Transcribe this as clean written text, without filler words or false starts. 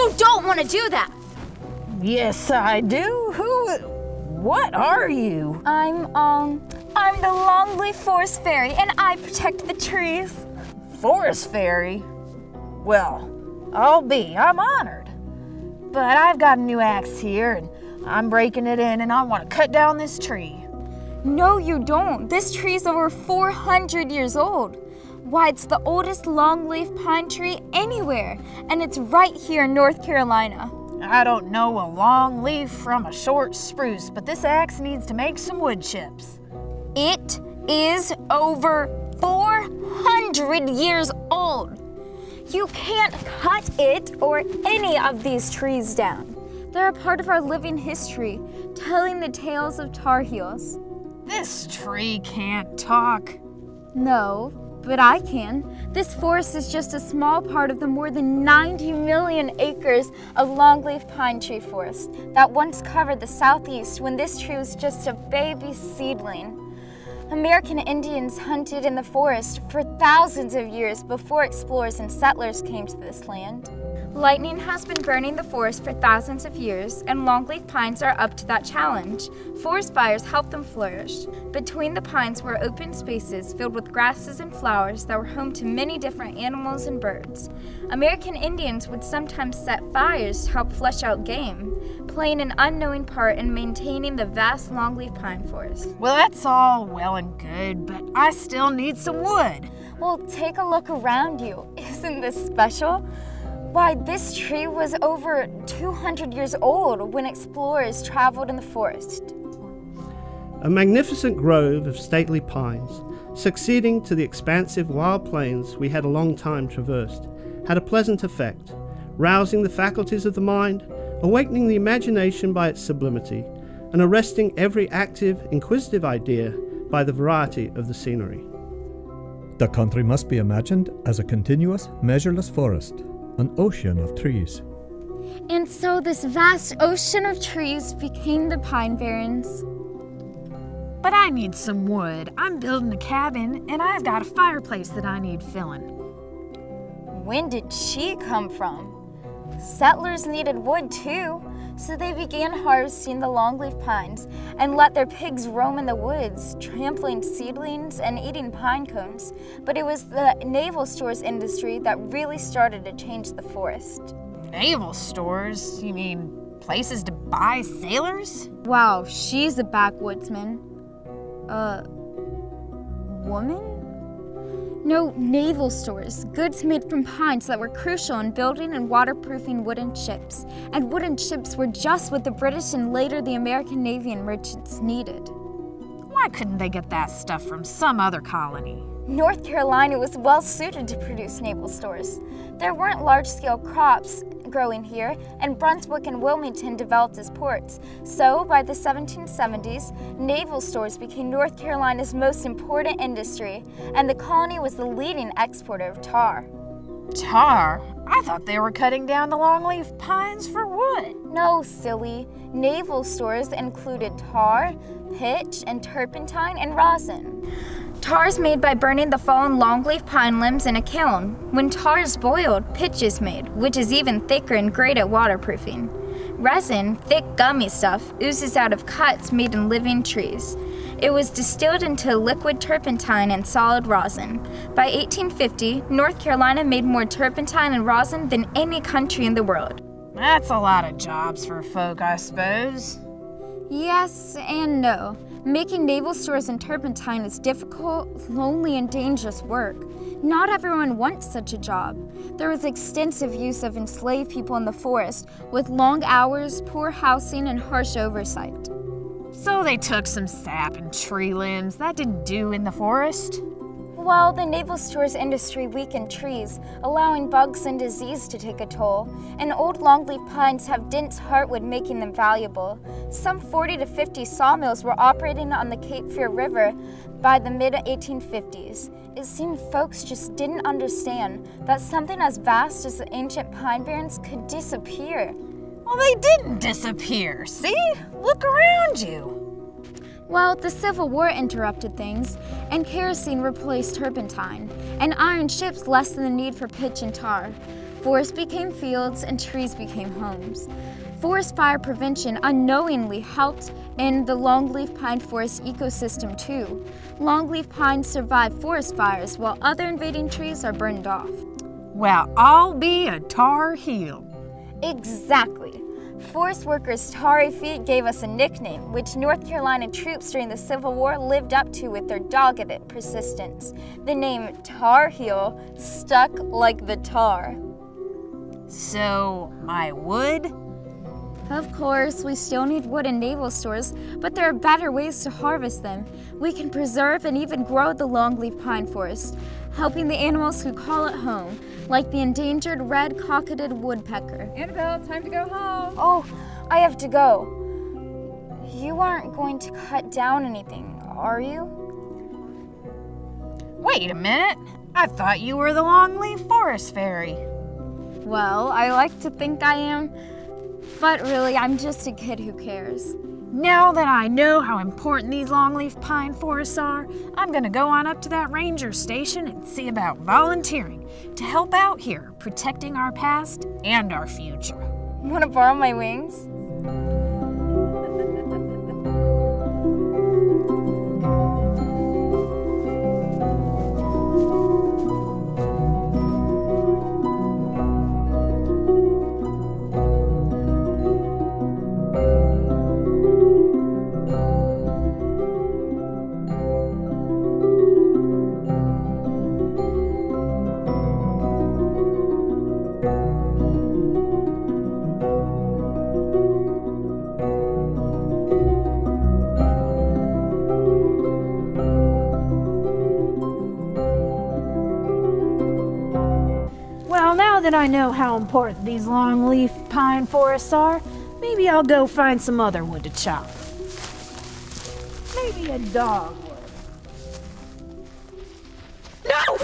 You don't want to do that! Yes, I do. What are you? I'm the Longleaf Forest Fairy, and I protect the trees. Forest Fairy? Well, I'm honored. But I've got a new axe here, and I'm breaking it in, and I want to cut down this tree. No, you don't. This tree's over 400 years old. Why, it's the oldest longleaf pine tree anywhere, and it's right here in North Carolina. I don't know a long leaf from a short spruce, but this axe needs to make some wood chips. It is over 400 years old. You can't cut it or any of these trees down. They're a part of our living history, telling the tales of Tar Heels. This tree can't talk. No, but I can. This forest is just a small part of the more than 90 million acres of longleaf pine tree forest that once covered the southeast when this tree was just a baby seedling. American Indians hunted in the forest for thousands of years before explorers and settlers came to this land. Lightning has been burning the forest for thousands of years, and longleaf pines are up to that challenge. Forest fires help them flourish. Between the pines were open spaces filled with grasses and flowers that were home to many different animals and birds. American Indians would sometimes set fires to help flush out game, playing an unknowing part in maintaining the vast longleaf pine forest. Well, that's all well and good, but I still need some wood. Well, take a look around you. Isn't this special? Why, this tree was over 200 years old when explorers traveled in the forest. A magnificent grove of stately pines, succeeding to the expansive wild plains we had a long time traversed, had a pleasant effect, rousing the faculties of the mind, awakening the imagination by its sublimity, and arresting every active, inquisitive idea by the variety of the scenery. The country must be imagined as a continuous, measureless forest, an ocean of trees. And so this vast ocean of trees became the Pine Barrens. But I need some wood. I'm building a cabin, and I've got a fireplace that I need filling. When did she come from? Settlers needed wood too, so they began harvesting the longleaf pines and let their pigs roam in the woods, trampling seedlings and eating pine cones. But it was the naval stores industry that really started to change the forest. Naval stores? You mean places to buy sailors? Wow, she's a backwoodsman. Woman? No, naval stores, goods made from pines that were crucial in building and waterproofing wooden ships. And wooden ships were just what the British and later the American Navy and merchants needed. Why couldn't they get that stuff from some other colony? North Carolina was well suited to produce naval stores. There weren't large-scale crops growing here, and Brunswick and Wilmington developed as ports. So, by the 1770s, naval stores became North Carolina's most important industry, and the colony was the leading exporter of tar. Tar? I thought they were cutting down the longleaf pines for wood. No, silly. Naval stores included tar, pitch, and turpentine and rosin. Tar is made by burning the fallen longleaf pine limbs in a kiln. When tar is boiled, pitch is made, which is even thicker and great at waterproofing. Resin, thick gummy stuff, oozes out of cuts made in living trees. It was distilled into liquid turpentine and solid rosin. By 1850, North Carolina made more turpentine and rosin than any country in the world. That's a lot of jobs for folk, I suppose. Yes and no. Making naval stores and turpentine is difficult, lonely, and dangerous work. Not everyone wants such a job. There was extensive use of enslaved people in the forest, with long hours, poor housing, and harsh oversight. So they took some sap and tree limbs. That didn't do in the forest. Well, the naval stores industry weakened trees, allowing bugs and disease to take a toll, and old longleaf pines have dense heartwood, making them valuable. Some 40 to 50 sawmills were operating on the Cape Fear River by the mid-1850s. It seemed folks just didn't understand that something as vast as the ancient Pine Barrens could disappear. Well, they didn't disappear, see? Look around you. Well, the Civil War interrupted things, and kerosene replaced turpentine, and iron ships lessened the need for pitch and tar. Forests became fields and trees became homes. Forest fire prevention unknowingly helped in the longleaf pine forest ecosystem too. Longleaf pines survive forest fires while other invading trees are burned off. Well, I'll be a Tar Heel. Exactly. Forest workers' tarry feet gave us a nickname, which North Carolina troops during the Civil War lived up to with their dogged persistence. The name Tar Heel stuck like the tar. So, my wood? Of course, we still need wood in naval stores, but there are better ways to harvest them. We can preserve and even grow the longleaf pine forest, helping the animals who call it home, like the endangered red-cocketed woodpecker. Annabelle, time to go home. Oh, I have to go. You aren't going to cut down anything, are you? Wait a minute. I thought you were the Longleaf Forest Fairy. Well, I like to think I am, but really, I'm just a kid who cares. Now that I know how important these longleaf pine forests are, I'm gonna go on up to that ranger station and see about volunteering to help out here, protecting our past and our future. Want to borrow my wings? Well, now that I know how important these longleaf pine forests are, maybe I'll go find some other wood to chop. Maybe a dogwood. No!